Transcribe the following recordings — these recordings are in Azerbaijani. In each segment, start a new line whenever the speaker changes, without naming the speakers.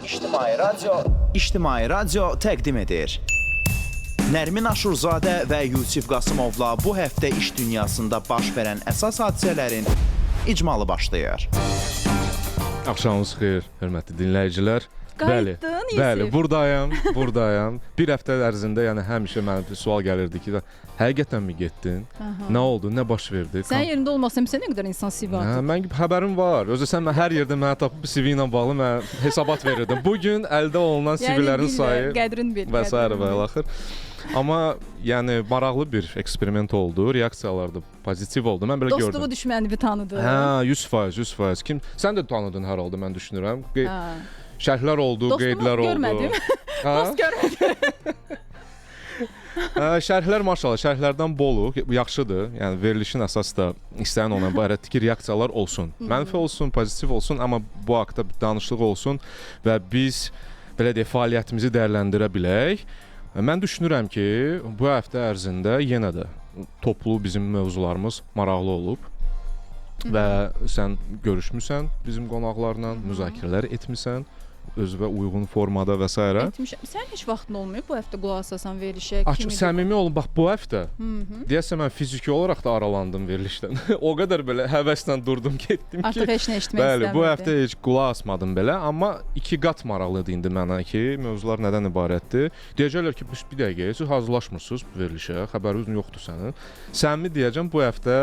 İctimai Radio təqdim edir. Nərmin Aşurzadə və Yusif Qasımovla bu həftə iş dünyasında baş verən əsas hadisələrin icmalı başlayır.
Axşamınız xeyir, hörmətli dinləyicilər.
Qayıtdın, Yusif.
Bəli, buradayam. Bir həftə ərzində yəni həmişə mənə bir sual gəlirdi ki, həqiqətənmi getdin? Nə oldu, nə baş verdi?
Sənin yerində olmasam sən nə qədər insan CV atır?
Mən xəbərim var. Özü sən hər yerdə mənə tapıb CV ilə bağlı mən hesabat verirdim. Bu gün əldə olunan CV-lərin sayı
qədrin bil.
və s. və axır. Amma yəni maraqlı bir eksperiment oldu. Reaksiyalar da pozitiv oldu. Mən belə gördüm.
Dostluğu düşməni bir tanıdı.
Hə, 100%. Kim? Sən də tanıdın hər halda, mən düşünürəm. Şərhlər oldu, qeydlər oldu.
Görmədim. Dost görmədim.
Şərhlər maşallah, şərhlərdən bolu, yaxşıdır. Yəni verilişin əsası da istəyən ona ibarətdir ki, reaksiyalar olsun. Mənfi olsun, pozitiv olsun, amma bu haqqda bir danışıq olsun və biz belə deyək, fəaliyyətimizi dəyərləndirə bilək. Mən düşünürəm ki, bu həftə ərzində yenə də toplu bizim mövzularımız maraqlı olub və sən görüşmüsən bizim qonaqlarla, müzakirələr etmisən özünə uyğun formada və s.
Etmişəm. Sən heç vaxtın olmayıb bu həftə qulaq asasan verilişə?
Açıq səmimi olun, bax bu həftə deyəsən mən fiziki olaraq da aralandım verilişdən. O qədər belə həvəslə durdum, getdim ki.
Artıq heç nə eşitmək istəmirdim.
Bəli, bu həftə heç qulaq asmadım belə, amma iki qat maraqlıdır indi mənə ki, mövzular nədən ibarətdir. Deyəcəklər ki, bir dəqiqə, siz hazırlaşmırsınız bu verilişə, xəbəriniz yoxdur sənin. Səmimi deyəcəm, bu həftə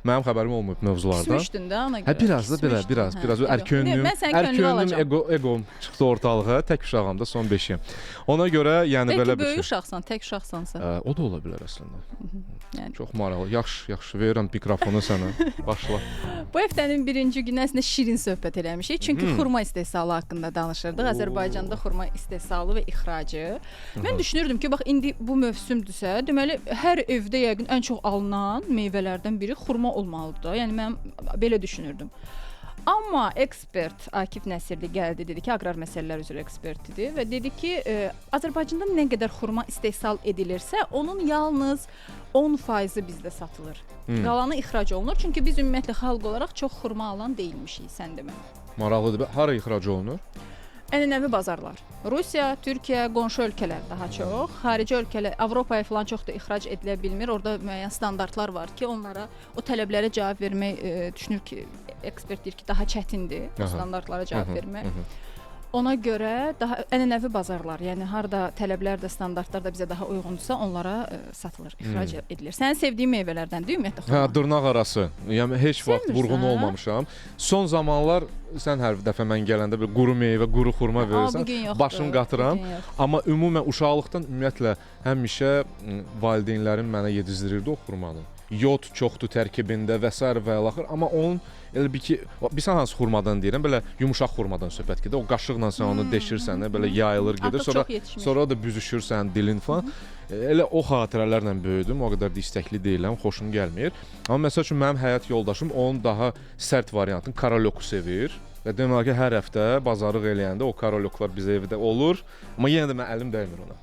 mənim xəbərim olmayıb mövzulardan.
Küsmüşdün də ona görə.
Biraz ərkönlüyüm, eqom çıxdı ortalığa. Tək uşağam da, son 5-yim. Ona görə yəni belə bir şey.
Bəlkə böyük uşaqsan, tək uşaqsansa.
O da ola bilər əslində.
Yəni
çox maraqlı. Yaxşı, verirəm mikrofonu sənə. Başla.
Bu həftənin birinci günü əslində şirin söhbət eləmişik. Çünki xurma istehsalı haqqında danışırdıq. Azərbaycanda xurma istehsalı və ixracı. Mən düşünürdüm ki, bax indi bu mövsümdürsə, deməli hər evdə yəqin ən çox alınan meyvələrdən biri xurma olmalıdır. Yəni mən belə düşünürdüm. Amma ekspert Akif Nəsirli gəldi, dedi ki, aqrar məsələlər üzrə ekspertidir və dedi ki, Azərbaycanda nə qədər xurma istehsal edilirsə, onun yalnız 10% bizdə satılır. Qalanı ixrac olunur. Çünki biz ümumiyyətlə xalq olaraq çox xurma alan deyilmişik, sən demə.
Maraqlıdır. Hara ixrac olunur?
Ənənəvi bazarlar. Rusiya, Türkiyə, qonşu ölkələr daha çox. Xarici ölkələr, Avropaya falan çox da ixrac edilə bilmir. Orada müəyyən standartlar var ki, onlara, o tələblərə cavab vermək düşünür ki, ekspert deyir ki, daha çətindir o standartlara cavab vermək. Ona görə daha ənənəvi bazarlar, yəni harda tələblər də, standartlar da bizə daha uyğundursa, onlara satılır, ixrac edilir. Sənin sevdiyin meyvələrdəndir ümumiyyətlə xurma?
Hə, dırnaq arası. Yəni heç vaxt vurğun olmamışam. Son zamanlar sən hər dəfə mən gələndə bir quru meyvə, quru xurma verirsən, başım qatıram. Amma ümumən uşaqlıqdan ümumiyyətlə həmişə valideynlərim mənə yedizdirirdi o xurmanı. Yod çoxdur tərkibində və s. və axır. Amma onun elə bir ki, bilsən hansı xurmadan deyirəm, belə yumuşaq xurmadan söhbət gedir. O qaşıqla sən onu deşirsən, belə yayılır gedir. Sonra da büzüşürsən dilin falan. Elə o xatirələrlə böyüdüm. O qədər də istəkli deyiləm, xoşum gəlmir. Amma məsəl üçün mənim həyat yoldaşım onun daha sərt variantını, karolyoku sevir. Və demək ki, hər həftə bazarlıq eləyəndə o karolyoklar bizə evdə olur. Amma yenə də mən əlim dəymir ona.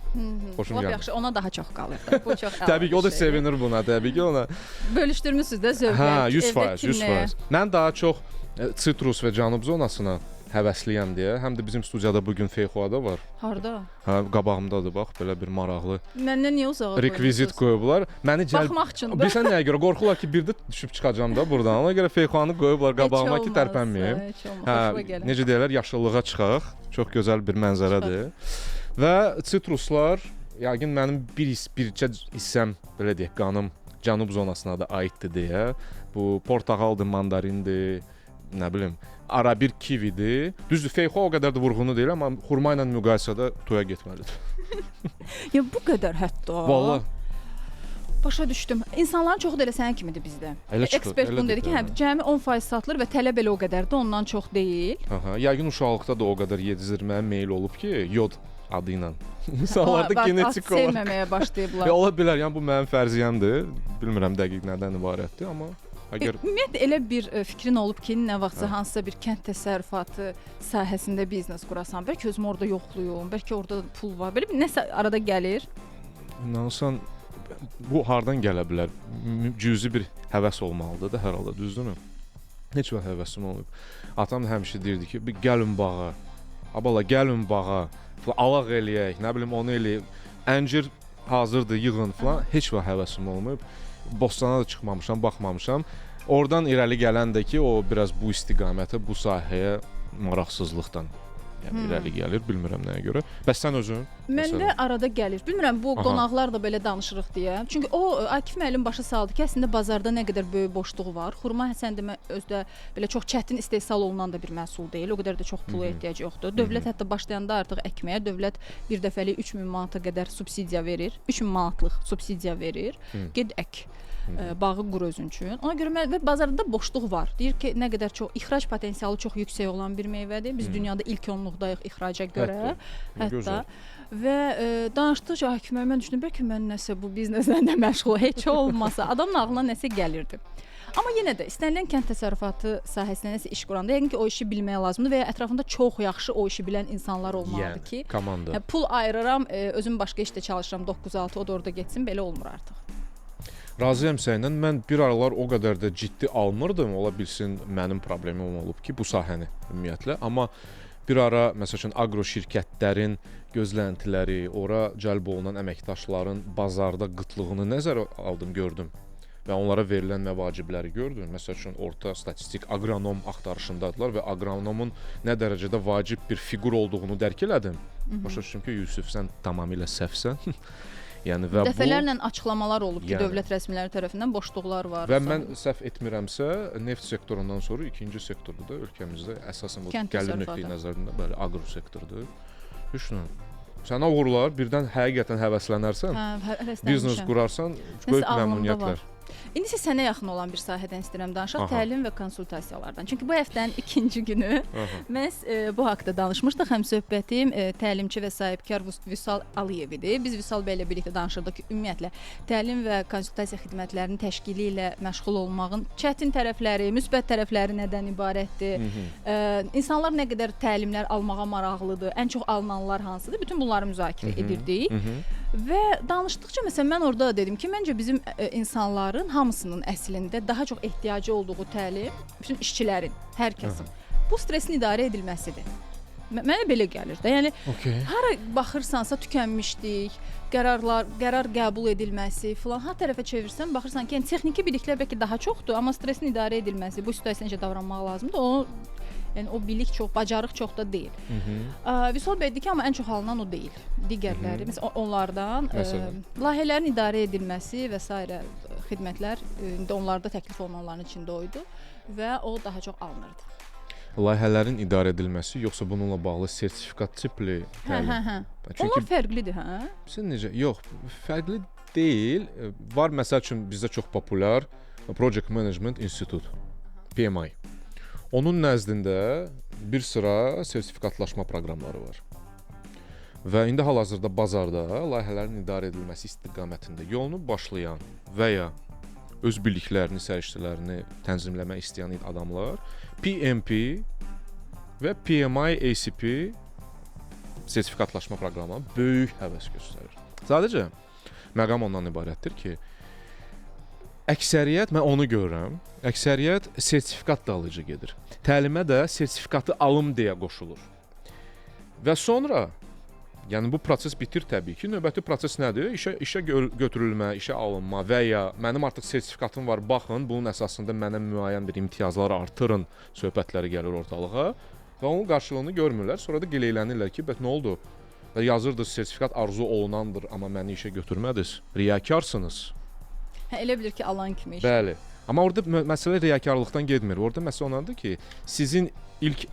Xoşum gəlir.
Yaxşı, ona daha çox qalır da. Bu çox
təbii ki, o da sevinir buna, təbii ki, ona.
Bölüşdürmüsünüz də zövqlər.
Hə, 100%. Mən daha çox sitrus və cənub zonasına həvəsliyəm deyə. Həm də bizim studiyada bu gün Feyxuada var.
Harda?
Hə, qabağımdadır bax, belə bir maraqlı.
Məndən niyə uzağa qoyursunuz?
Rekvizit qoyublar. Məni
baxmaq üçün.
Bilsən nəyə görə? Qorxurlar ki, bir də düşüb çıxacağam da burdan. Ona görə Feyxuanı qoyublar qabağıma ki, tərpənməyim. Hə, necə deyirlər, yaşıllığa çıxaq. Çox gözəl bir mənzərədir. Və sitruslar, yəqin mənim bircə hissəm, belə deyək, qanım cənub zonasına da aiddir deyə. Bu portağaldır, mandarindir, nə bilim, arabir kividir. Düzdür, Feyxua o qədər də vurğunu deyil, amma xurma ilə müqayisədə toya getməlidir.
Ya bu qədər hətta.
Vallahi.
Başa düşdüm. İnsanların çoxu da elə sənin kimidir bizdə. Ekspert bunu dedi ki, hə, cəmi 10% satılır və tələb elə o qədər də ondan çox deyil.
Yəqin uşaqlıqda da o qədər yedizdirməyə meyil olub ki, yod adı ilə. İnsanlarda genetik olaraq
sevməməyə başlayıblar.
Ola bilər, yəni bu mənim fərziyyəmdir. Bilmirəm dəqiq nədən ibarətdir, amma
ümumiyyətlə elə bir fikrin olub ki, nə vaxtsa hansısa bir kənd təsərrüfatı sahəsində biznes qurasan, bəlkə özümü orada yoxluyum, bəlkə orada pul var, belə bir nəsə arada gəlir.
İnanırsan, bu hardan gələ bilər? Cüzi bir həvəs olmalıdır da hər halda, düzdürmü? Heç vaxt həvəsim olmayıb. Atam həmişə deyirdi ki, gəlin bağa, Abala gəlin bağa, alaq eləyək, nə bilim onu eləyək. Əncir hazırdır, yığın falan. Heç vaxt həvəsim olmayıb. Bostana da çıxmamışam, baxmamışam. Oradan irəli gələn də ki, o biraz bu istiqamətə, bu sahəyə maraqsızlıqdan irəli gəlir, bilmirəm nəyə görə. Bəs sən özün?
Məndə arada gəlir. Bilmirəm bu qonaqlar da belə danışırıq deyə. Çünki o Akif müəllim başa saldı ki, əslində bazarda nə qədər böyük boşluq var. Xurma sən demə özdə belə çox çətin istehsal olunan da bir məhsul deyil. O qədər də çox pula ehtiyac yoxdur. Dövlət hətta başlayanda artıq əkməyə dövlət bir dəfəlik 3000 manata qədər subsidiya verir. 3000 manatlıq subsidiya verir. Get ək. Bağı qur özün üçün. Ona görə və bazarda boşluq var. Deyir ki, nə qədər çox ixrac potensialı çox yüksək olan bir meyvədir. Biz dünyada ilk onluqdayıq ixraca görə. Hətta və danışdıqca Akif müəllim mən düşündüm bəlkə mən nəsə bu bizneslə də məşğul heç olmasa adamın ağlına nəsə gəlirdi. Amma yenə də istənilən kənd təsərrüfatı sahəsində nəsə iş quranda yəqin ki, o işi bilmək lazımdır və ya ətrafında çox yaxşı o işi bilən insanlar olmalıdır ki,
komanda.
Pul ayırıram, özüm başqa işdə çalışıram 9-6, o da orada getsin, belə olmur artıq.
Razıyam səndən. Mən bir aralar o qədər də ciddi almırdım. Ola bilsin mənim problemim olub ki, bu sahəni ümumiyyətlə. Amma bir ara məsəl üçün aqro şirkətlərin gözləntiləri, ora cəlb olunan əməkdaşların bazarda qıtlığını nəzərə aldım, gördüm. Və onlara verilən məvacibləri gördüm. Məsəl üçün orta statistik aqronom axtarışındadılar və aqronomun nə dərəcədə vacib bir fiqur olduğunu dərk elədim. Başa düşdüm ki, Yusuf, sən tamamilə səhvsən. Yəni və
dəfələrlə açıqlamalar olub ki, dövlət rəsmiləri tərəfindən boşluqlar var.
Və mən səhv etmirəmsə, neft sektorundan sonra ikinci sektordur da ölkəmizdə əsasən bu gəlir nöqteyi nəzərində belə aqro sektordur. Düşünün. Sənə uğurlar, birdən həqiqətən həvəslənərsən, biznes qurarsan, böyük məmnuniyyətlər.
İndi isə sənə yaxın olan bir sahədən istəyirəm danışaq, təlim və konsultasiyalardan. Çünki bu həftənin ikinci günü məhz bu haqqda danışmışdıq. Həmsöhbətim təlimçi və sahibkar Vüsal Aliyev idi. Biz Vüsal bəylə birlikdə danışırdıq ki, ümumiyyətlə təlim və konsultasiya xidmətlərinin təşkili ilə məşğul olmağın çətin tərəfləri, müsbət tərəfləri nədən ibarətdir? İnsanlar nə qədər təlimlər almağa maraqlıdır? Ən çox alınanlar hansıdır? Bütün bunları müzakirə edirdik. Və danışdıqca məsələn mən orada dedim ki, məncə bizim insanların hamısının əslində daha çox ehtiyacı olduğu təlim, bütün işçilərin, hər kəsin bu stressin idarə edilməsidir. Mənə belə gəlir də. Yəni hara baxırsansa tükənmişlik, qərar qəbul edilməsi filan, hər tərəfə çevirsən, baxırsan ki, yəni texniki biliklər bəlkə daha çoxdur, amma stressin idarə edilməsi, bu situasiyada necə davranmaq lazımdır, onu yəni o bilik çox, bacarıq çox da deyil. Vüsal bəy dedi ki, amma ən çox alınan o deyil. Digərləri, məsələn, onlardan layihələrin idarə edilməsi və s. xidmətlər indi onlarda təklif olunanların içində oydu və o daha çox alınırdı.
Layihələrin idarə edilməsi yoxsa bununla bağlı sertifikat tipli təlim?
Onlar fərqlidir, hə?
Sən necə? Yox, fərqli deyil. Var məsəl üçün bizdə çox populyar Project Management Institute, PMI. Onun nəzdində bir sıra sertifikatlaşma proqramları var. Və indi hal-hazırda bazarda layihələrin idarə edilməsi istiqamətində yolunu başlayan və ya öz biliklərini, səriştələrini tənzimləmək istəyən adamlar PMP və PMI ACP sertifikatlaşma proqramına böyük həvəs göstərir. Sadəcə məqam ondan ibarətdir ki, əksəriyyət, mən onu görürəm, əksəriyyət sertifikat dalıcı gedir. Təlimə də sertifikatı alım deyə qoşulur. Və sonra, yəni bu proses bitir təbii ki, növbəti proses nədir? İşə götürülmə, işə alınma və ya mənim artıq sertifikatım var, baxın, bunun əsasında mənə müəyyən bir imtiyazlar artırın söhbətləri gəlir ortalığa və onun qarşılığını görmürlər. Sonra da gileylənirlər ki, nə oldu? Yazırdı, sertifikat arzu olunandır, amma məni işə götürmədiniz, riyakarsınız.
Elə bilir ki, alan kimi iş.
Bəli. Amma orada məsələ riyakarlıqdan getmir. Orada məsələ ondadır ki, sizin ilk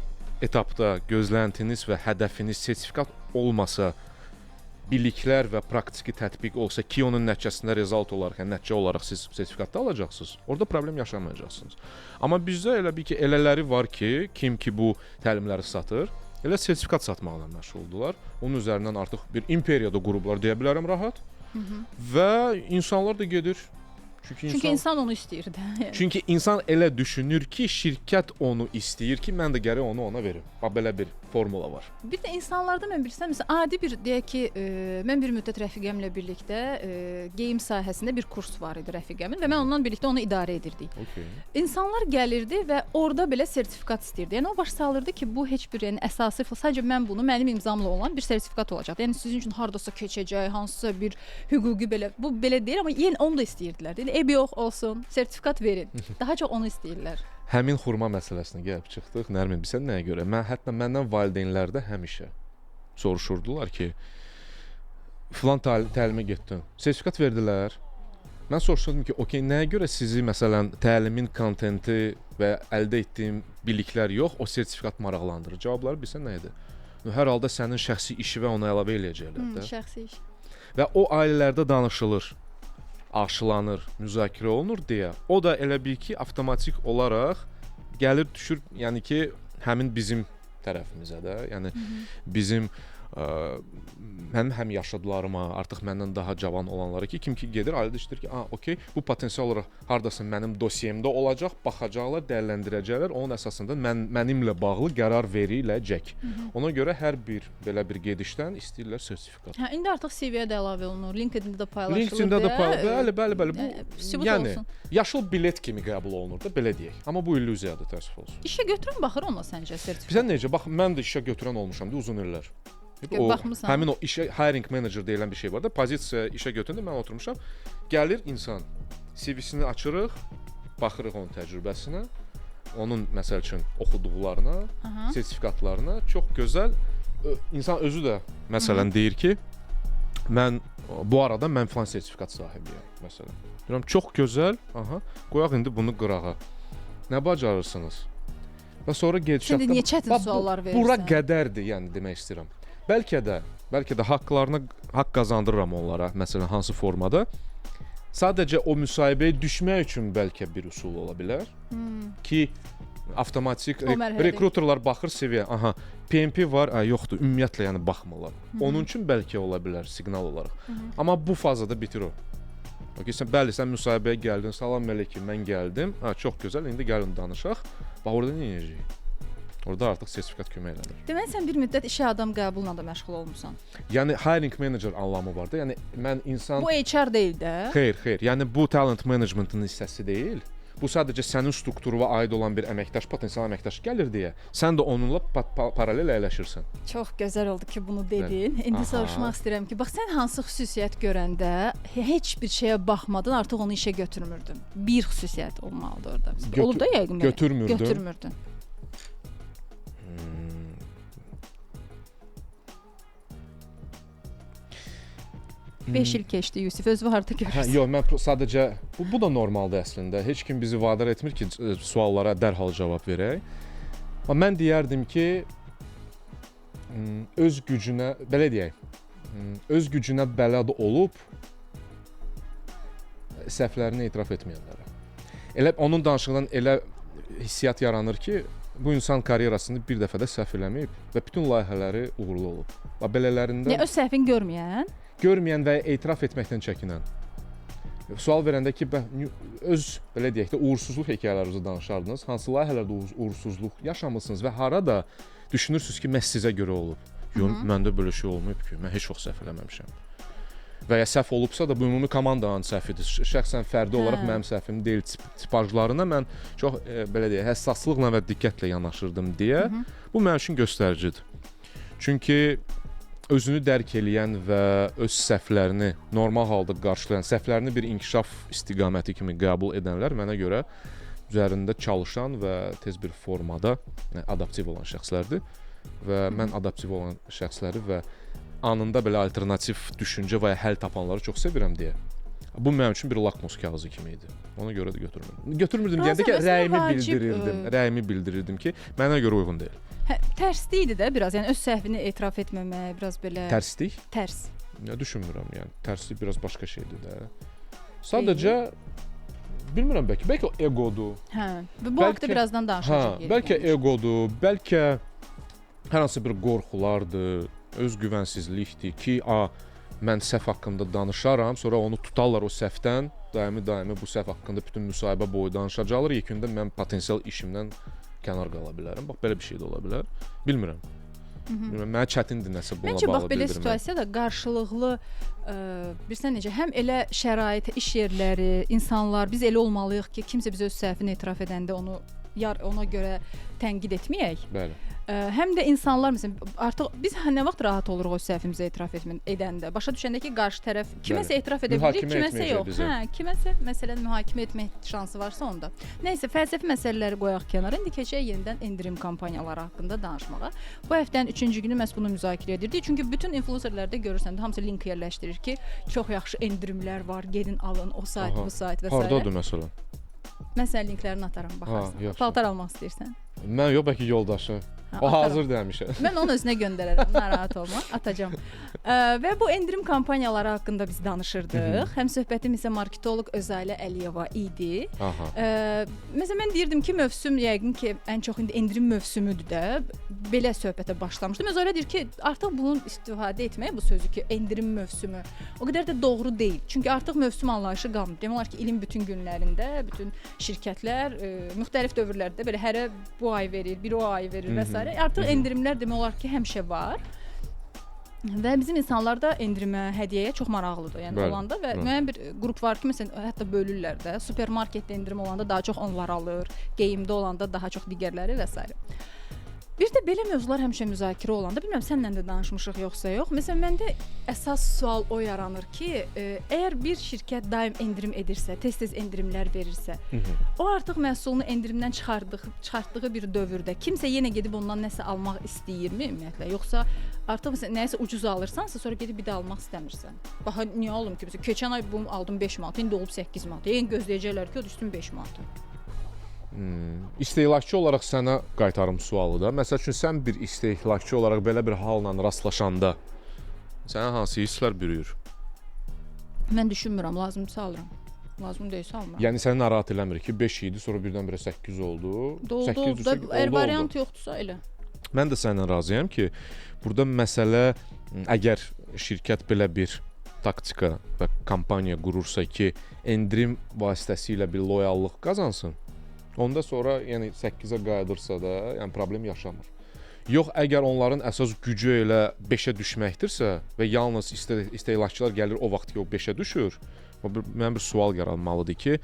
etapda gözləntiniz və hədəfiniz sertifikat olmasa, biliklər və praktiki tətbiq olsa ki, onun nəticəsində rezult olaraq, yəni nəticə olaraq siz sertifikatda alacaqsınız. Orada problem yaşamayacaqsınız. Amma bizdə elə bir ki, elələri var ki, kim ki bu təlimləri satır, elə sertifikat satmaqla məşğuldurlar. Onun üzərindən artıq bir imperiyada qurublar deyə bilərəm rahat. Və insanlar da gedir.
Çünki insan onu istəyir də.
Çünki insan elə düşünür ki, şirkət onu istəyir ki, mən də gərək onu ona verim. Bax belə bir formula var.
Bir də insanlarda mən bilirsən, məsələn, adi bir deyək ki, mən bir müddət rəfiqəmlə birlikdə geyim sahəsində bir kurs var idi rəfiqəmin və mən onunla birlikdə onu idarə edirdik.
Okay.
İnsanlar gəlirdi və orada belə sertifikat istəyirdi. Yəni o baş salırdı ki, bu heç bir yəni əsası, sadəcə mən bunu mənim imzamla olan bir sertifikat olacaq. Yəni sizin üçün hardasa keçəcək, hansısa bir hüquqi belə, bu belə deyil, amma yenə onu da istəyirdilər. Yəni ev yox olsun, sertifikat verin. Daha çox onu istəyirlər.
Həmin xurma məsələsinə gəlib çıxdıq. Nərmin, bilirsən nəyə görə? Hətta məndən valideynlər də həmişə soruşurdular ki, filan təlimə getdin, sertifikat verdilər. Mən soruşdum ki, okey, nəyə görə sizi məsələn təlimin kontenti və əldə etdiyim biliklər yox, o sertifikat maraqlandırır? Cavabları bilsən nə idi? Hər halda sənin şəxsi işi və ona əlavə eləyəcəklər də.
Şəxsi iş.
Və o ailələrdə danışılır, aşılanır, müzakirə olunur deyə, o da elə bil ki, avtomatik olaraq gəlir düşür, yəni ki, həmin bizim tərəfimizə də, yəni bizim mənim həm yaşadılarıma, artıq məndən daha cavan olanlara ki, kim ki gedir, ailədə işdir ki, okey, bu potensial olaraq hardasa mənim dosiyemdə olacaq, baxacaqlar, dəyərləndirəcəklər, onun əsasında mənimlə bağlı qərar veriləcək. Ona görə hər bir belə bir gedişdən istəyirlər sertifikat.
Hə, indi artıq CV-yə də əlavə olunur, LinkedIn-də də paylaşılır.
LinkedIn-də də paylaşılır. Bəli. Bu yəni yaşıl bilet kimi qəbul olunur da, belə deyək. Amma bu illüziyadır, təəssüf olsun.
İşə götürən baxır ona səncə sertifikat?
Bizə necə? Bax, mən də işə götürən olmuşam da uzun illər. Həmin o işə hiring manager deyilən bir şey var da, pozisiya işə götürəndə mən oturmuşam. Gəlir insan, CV-sini açırıq, baxırıq onun təcrübəsinə, onun məsəl üçün oxuduqlarına, sertifikatlarına. Çox gözəl. İnsan özü də məsələn deyir ki, mən bu arada mən filan sertifikat sahibiyəm məsələn. Deyirəm, çox gözəl. Qoyaq indi bunu qırağa. Nə bacarırsınız? Və sonra gedişatda
Sən niyə çətin suallar verirsən?
Bura qədərdir, yəni demək istəyirəm. Bəlkə də haqq qazandırıram onlara, məsələn, hansı formada. Sadəcə o müsahibəyə düşmək üçün bəlkə bir üsul ola bilər ki, avtomatik rekruterlar baxır CV-yə, PMP var, yoxdur, ümumiyyətlə yəni baxmırlar. Onun üçün bəlkə ola bilər siqnal olaraq. Amma bu fazada bitir o. Bəli, sən müsahibəyə gəldin, salam əleyküm, mən gəldim. Çox gözəl, indi gəlin danışaq. Bax, orada nə edəcəyik? Orada artıq sertifikat kömək edir.
Deməli sən bir müddət işə adam qəbulla da məşğul olmusan.
Yəni hiring manager anlamı var da. Yəni mən insan
Bu HR deyil də.
Xeyr. Yəni bu talent managementın hissəsi deyil. Bu sadəcə sənin strukturuna aid olan bir əməkdaş, potensial əməkdaş gəlir deyə sən də onunla paralel əyləşirsən.
Çox gözəl oldu ki, bunu dedin. İndi soruşmaq istəyirəm ki, bax sən hansı xüsusiyyət görəndə heç bir şeyə baxmadan artıq onu işə götürmürdün. Bir xüsusiyyət olmalıdır orada. Olub da yəqin belə. Götürmürdün. 5 il keçdi Yusif, özü harda görürsən?
Yox, mən sadəcə bu da normaldır əslində. Heç kim bizi vadar etmir ki, suallara dərhal cavab verək. Amma mən deyərdim ki, öz gücünə, belə deyək, öz gücünə bələd olub səhvlərini etiraf etməyənlərə. Elə onun danışığından elə hissiyat yaranır ki, bu insan karyerasını bir dəfə də səhv eləməyib və bütün layihələri uğurlu olub. Və belələrində
öz səhvini görməyən
və etiraf etməkdən çəkinən. Sual verəndə ki, öz belə deyək də uğursuzluq hekayələrinizi danışardınız. Hansı layihələrdə uğursuzluq yaşamısınız və harada düşünürsüz ki, məhz sizə görə olub? Yox, məndə belə şey olmayıb ki, mən heç vaxt səhv eləməmişəm. Və ya səhv olubsa da bu ümumi komandanın səhvidir. Şəxsən fərdi olaraq mənim səhvim deyil. Tipajlarına mən çox belə deyək, həssaslıqla və diqqətlə yanaşırdım deyə bu mənim üçün göstəricidir. Çünki özünü dərk eləyən və öz səhvlərini normal halda qarşılayan, səhvlərini bir inkişaf istiqaməti kimi qəbul edənlər mənə görə üzərində çalışan və tez bir formada adaptiv olan şəxslərdir. Və mən adaptiv olan şəxsləri və anında belə alternativ düşüncə və ya həll tapanları çox sevirəm deyə. Bu mənim üçün bir lakmus kağızı kimi idi. Ona görə də götürmürdüm. Götürmürdüm deyəndə ki, rəyimi bildirirdim ki, mənə görə uyğun deyil.
Tərslik idi də biraz, yəni öz səhvini etiraf etməmək, biraz belə
Tərslik?
Tərs.
Nə düşünmürəm, yəni tərslik biraz başqa şeydir də. Sadəcə bilmirəm, bəlkə egodur.
Bu haqqda birazdan danışacağıq.
Bəlkə egodur, bəlkə hər hansı bir qorxulardır, öz güvənsizlikdir ki, mən səhv haqqında danışaram, sonra onu tutarlar o səhvdən, daimi bu səhv haqqında bütün müsahibə boyu danışacaqlar, yekunda mən potensial işimdən kənar qala bilərəm. Bax, belə bir şey də ola bilər. Bilmirəm. Mənə çətindir nəsə bununla
Məncə bax
bağlı
belə
bildirmək.
situasiyada qarşılıqlı bilirsən necə həm elə şərait, iş yerləri, insanlar biz elə olmalıyıq ki, kimsə bizə öz səhvini etiraf edəndə onu ona görə tənqid etməyək.
Bəli.
Həm də insanlar məsələn artıq biz nə vaxt rahat oluruq o səhvimizə etiraf edəndə. Başa düşəndə ki, qarşı tərəf kiməsə etiraf edə bilir, kiməsə yox. Hə, kiməsə məsələn mühakimə etmək şansı varsa onda. Nəysə, fəlsəfi məsələləri qoyaq kənara. İndi keçək yenidən endirim kampaniyaları haqqında danışmağa. Bu həftənin 3-cü günü məhz bunu müzakirə edirdik. Çünki bütün influencerlərdə görürsən də hamısı link yerləşdirir ki, çox yaxşı endirimlər var, gedin alın, o sayt, bu sayt və s.
Hardadır məsələn?
Mən sənə linklərini atarım, baxarsan. Paltar almaq istəyirsən?
Mən yox, bəlkə yoldaşı. O hazır demişə.
Mən onun özünə göndərərəm, narahat olma, atacağam. Və bu endirim kampaniyaları haqqında biz danışırdıq. Həm söhbətim isə marketoloq Özalə Əliyeva idi. Məsələn, mən deyirdim ki, mövsüm yəqin ki, ən çox indi endirim mövsümüdür də. Belə söhbətə başlamışdım. Özalə deyir ki, artıq bunun istifadə etmək, bu sözü ki, endirim mövsümü o qədər də doğru deyil. Çünki artıq mövsüm anlayışı qalmır. Demək olar ki, ilin bütün günlərində bütün şirkətlər müxtəlif dövrlərdə belə hərə bu ay verir, bir o ay verir və s. Artıq endirimlər demək olar ki, həmişə var. Və bizim insanlar da endirimə, hədiyyəyə çox maraqlıdır. Yəni olanda və müəyyən bir qrup var ki, məsələn, hətta bölürlər də. Supermarketdə endirim olanda daha çox onlar alır, geyimdə olanda daha çox digərləri və s. Bir də belə mövzular həmişə müzakirə olanda, bilmirəm sənlə də danışmışıq yoxsa yox. Məsələn, məndə əsas sual o yaranır ki, əgər bir şirkət daim endirim edirsə, tez-tez endirimlər verirsə, o artıq məhsulunu endirimdən çıxartdığı bir dövrdə kimsə yenə gedib ondan nəsə almaq istəyirmi ümumiyyətlə? Yoxsa artıq məsələn nəyisə ucuz alırsansa, sonra gedib bir də almaq istəmirsən. Bax, niyə olum ki, məsələn, keçən ay bunu aldım 5 manat, indi olub 8 manat. Yəni gözləyəcəklər ki, o düşsün 5 manat.
İstehlakçı olaraq sənə qaytarım sualı da. Məsəl üçün sən bir istehlakçı olaraq belə bir halla rastlaşanda sənə hansı hisslər bürüyür?
Mən düşünmürəm, lazımdırsa alıram. Lazım deyilsə almıram.
Yəni səni narahat eləmir ki, 5 idi, sonra birdən-birə 8 oldu.
Oldu. Variant yoxdursa elə.
Mən də səninlə razıyam ki, burada məsələ əgər şirkət belə bir taktika və kampaniya qurursa ki, endirim vasitəsilə bir loyallıq qazansın, onda sonra yəni 8-ə qayıdırsa da, yəni problem yaşamır. Yox, əgər onların əsas gücü elə 5-ə düşməkdirsə və yalnız istehlakçılar gəlir o vaxt ki, o 5-ə düşür, mənim bir sual yaranmalıdır ki,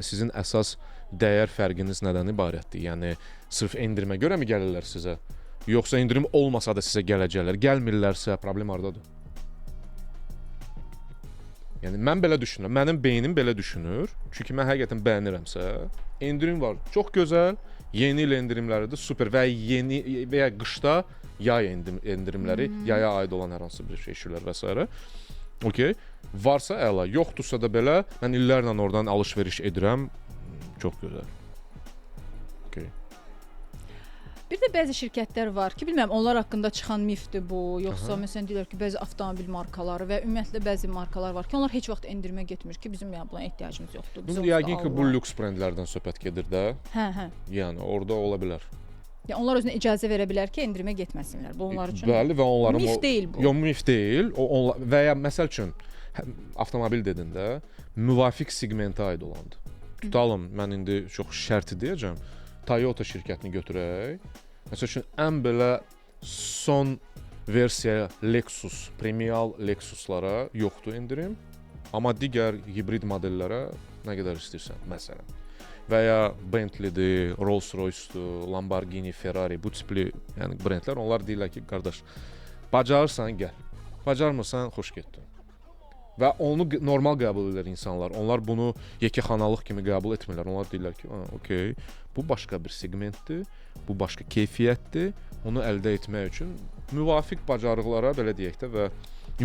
sizin əsas dəyər fərqiniz nədən ibarətdir? Yəni sırf endirimə görə mi gəlirlər sizə? Yoxsa endirim olmasa da sizə gələcəklər? Gəlmirlərsə problem hardadır? Yəni mən belə düşünürəm, mənim beynim belə düşünür. Çünki mən həqiqətən bəyənirəmsə, endirim var, çox gözəl, yeni il endirimləridir, super və yeni və ya qışda yay endirimləri, yaya aid olan hər hansı bir şeylər və s. Okay. Varsa əla, yoxdursa da belə mən illərlə oradan alış-veriş edirəm. Çox gözəl. Okay.
Bir də bəzi şirkətlər var ki, bilmirəm onlar haqqında çıxan mifdir bu, yoxsa məsələn deyirlər ki, bəzi avtomobil markaları və ümumiyyətlə bəzi markalar var ki, onlar heç vaxt endirimə getmir ki, bizim yəni buna ehtiyacımız yoxdur.
Bu yəqin ki, bu lüks brendlərdən söhbət gedir də.
Hə.
Yəni orada ola bilər.
Yəni onlar özünə icazə verə bilər ki, endirimə getməsinlər. Bu onlar üçün.
Bəli, və onların
mif deyil bu.
Yox, mif deyil. Və ya məsəl üçün avtomobil dedin də, müvafiq segmentə aid olandır. Tutalım, mən indi çox şərti deyəcəm. Toyota şirkətini götürək. Məsəl üçün ən belə son versiya Lexus, premial Lexuslara yoxdur endirim. Amma digər hibrid modellərə nə qədər istəyirsən, məsələn. Və ya Bentley'dir, Rolls-Royce'dur, Lamborghini, Ferrari, bu tipli yəni brendlər, onlar deyirlər ki, qardaş, bacarırsan gəl. Bacarmırsan, xoş getdin. Və onu normal qəbul edirlər insanlar. Onlar bunu yekəxanalıq kimi qəbul etmirlər. Onlar deyirlər ki, okey, bu başqa bir segmentdir, bu başqa keyfiyyətdir. Onu əldə etmək üçün müvafiq bacarıqlara, belə deyək də, və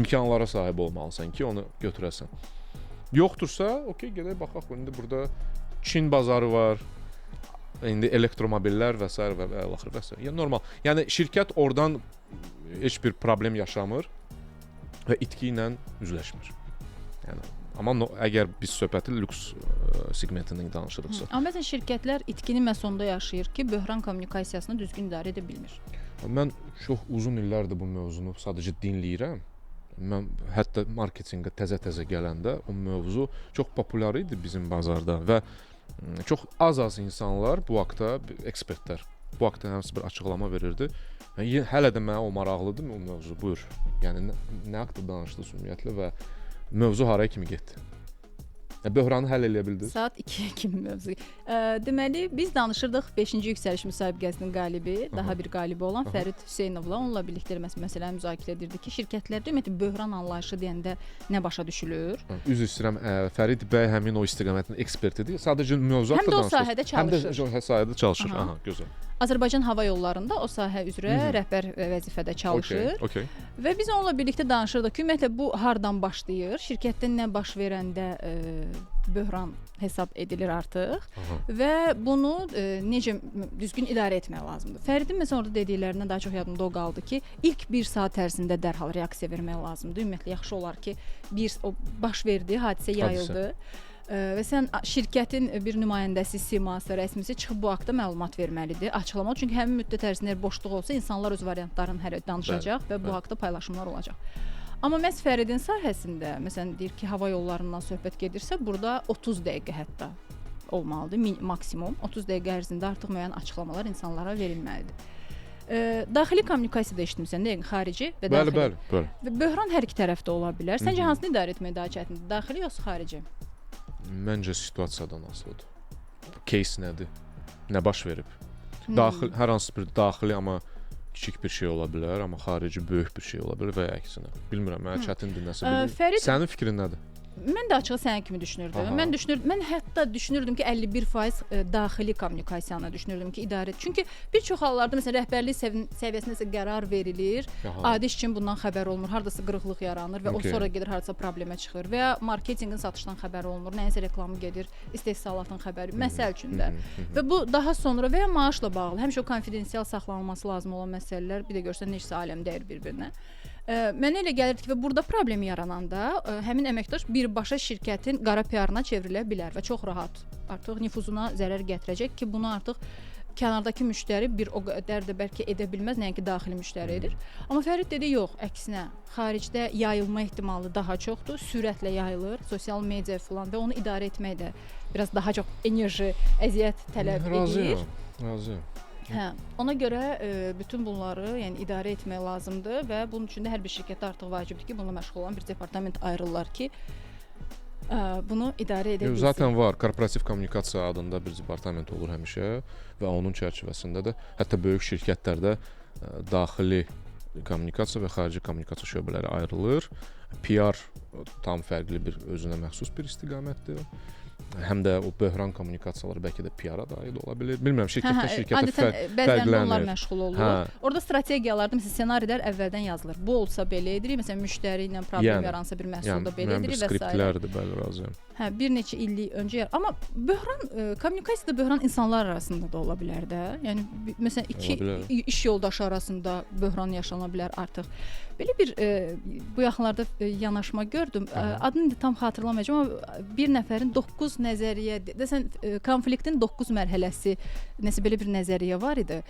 imkanlara sahib olmalısan ki, onu götürəsən. Yoxdursa, okey, gedək baxaq. İndi burada Çin bazarı var, indi elektromobillər və s. və axır və s. Yəni normal. Yəni şirkət oradan heç bir problem yaşamır və itki ilə üzləşmir. Yəni amma əgər biz söhbəti lüks segmentindən danışırıqsa.
Amma bəzən şirkətlər itkini məhz onda yaşayır ki, böhran kommunikasiyasını düzgün idarə edə bilmir.
Mən çox uzun illərdir bu mövzunu sadəcə dinləyirəm. Mən hətta marketinqə təzə-təzə gələndə o mövzu çox populyar idi bizim bazarda və çox az insanlar bu haqda, ekspertlər bu haqda həmsi bir açıqlama verirdi. Yəni, hələ də mənə o maraqlıdır o mövzu. Buyur. Yəni nə haqqında danışdınız ümumiyyətlə və mövzu haraya kimi getdi? Böhranı həll edə bildiniz?
Saat 2-yə kimi mövzu. Deməli, biz danışırdıq 5-ci yüksəliş müsabiqəsinin qalibi, daha bir qalibi olan Fərid Hüseynovla. Onunla birlikdə məsələni müzakirə edirdik ki, şirkətlərdə ümumiyyətlə böhran anlayışı deyəndə nə başa düşülür?
Üzr istəyirəm, Fərid bəy həmin o istiqamətin ekspertidir. Sadəcə mövzu haqqında danışdınız.
Həm də o sahədə çalışır.
Həm də o sahədə çalışır. Aha, gözəl.
Azərbaycan Hava Yollarında o sahə üzrə rəhbər vəzifədə çalışır.
Okay.
Və biz onunla birlikdə danışırdıq ki, ümumiyyətlə bu hardan başlayır? Şirkətdə nə baş verəndə böhran hesab edilir artıq və bunu necə düzgün idarə etmək lazımdır. Fəridin məsələn orada dediklərindən daha çox yadımda o qaldı ki, ilk 1 saat ərzində dərhal reaksiya vermək lazımdır. Ümumiyyətlə yaxşı olar ki, o baş verdi, hadisə yayıldı. Və sən şirkətin bir nümayəndəsi, siması, rəsmisi çıxıb bu haqqda məlumat verməlidir, açıqlamalı. Çünki həmin müddət ərzində boşluq olsa, insanlar öz variantlarını hər danışacaq və bu haqqda paylaşımlar olacaq. Amma məhz Fəridin sahəsində, məsələn deyir ki, hava yollarından söhbət gedirsə, burada 30 dəqiqə hətta olmalıdır, maksimum 30 dəqiqə ərzində artıq müəyyən açıqlamalar insanlara verilməlidir. Daxili kommunikasiyada eşitmisən, deyək, xarici və daxili.
Bəli.
Və böhran hər iki tərəfdə ola bilər. Səncə hansını idarə etmək daha çətindir? Daxili yoxsa xarici?
Məncə situasiyadan asılıdır. Case nədir? Nə baş verib? Daxil, hər hansı bir daxili amma kiçik bir şey ola bilər, amma xarici böyük bir şey ola bilər və ya əksinə. Bilmirəm, mənə çətindir nəsə bilir. Sənin fikrin nədir?
Mən də açığı sənin kimi düşünürdüm. Mən hətta düşünürdüm ki, 51% daxili kommunikasiyanı düşünürdüm ki, idarə. Çünki bir çox hallarda məsələn rəhbərlik səviyyəsində isə qərar verilir, adi işçinin bundan xəbər olmur, hardasa qırıqlıq yaranır və o sonra gedir hardasa problemə çıxır və ya marketinqin satışdan xəbər olmur, nəyinsə reklamı gedir, istehsalatın xəbəri, məsəl üçün də. Və bu daha sonra və ya maaşla bağlı, həmişə o konfidensial saxlanılması lazım olan məsələlər, bir də görsən neçə aləm dəyir bir-birinə. Mənə elə gəlirdi ki, və burada problem yarananda həmin əməkdaş birbaşa şirkətin qara PR-na çevrilə bilər və çox rahat artıq nüfuzuna zərər gətirəcək ki, bunu artıq kənardakı müştəri bir o qədər də bəlkə edə bilməz, nəinki daxili müştəridir. Amma Fərid dedi, yox, əksinə, xaricdə yayılma ehtimalı daha çoxdur, sürətlə yayılır, sosial media filan və onu idarə etmək də biraz daha çox enerji, əziyyət tələb edir.
Razıyam.
Ona görə bütün bunları idarə etmək lazımdır və bunun üçün də hər bir şirkətdə artıq vacibdir ki, bununla məşğul olan bir departament ayrılırlar ki, bunu idarə edə bilsin.
Zaten var, korporativ kommunikasiya adında bir departament olur həmişə və onun çərçivəsində də hətta böyük şirkətlərdə daxili kommunikasiya və xarici kommunikasiya şöbələri ayrılır. PR tam fərqli bir özünə məxsus bir istiqamətdir. Həm də o böhran kommunikasiyaları bəlkə də PR-a da aid ola bilər. Bilmirəm, şirkətdən şirkətə fərqlənir.
Bəzən onlar məşğul olur. Orada strategiyalarda, məsələn, ssenarilər əvvəldən yazılır. Bu olsa belə edirik, məsələn, müştəri ilə problem yaransa bir məhsulda belə edirik və s.
Skriptlərdir, bəli, razıyam.
Bir neçə illik öncə amma böhran kommunikasiyada böhran insanlar arasında da ola bilər də. Yəni məsələn iki iş yoldaşı arasında böhran yaşana bilər artıq. Belə bir bu yaxınlarda yanaşma gördüm. Adını indi tam xatırlamayacağam amma bir nəfərin 9 nəzəriyyə, desən konfliktin 9 mərhələsi, nəsə belə bir nəzəriyyə var idi.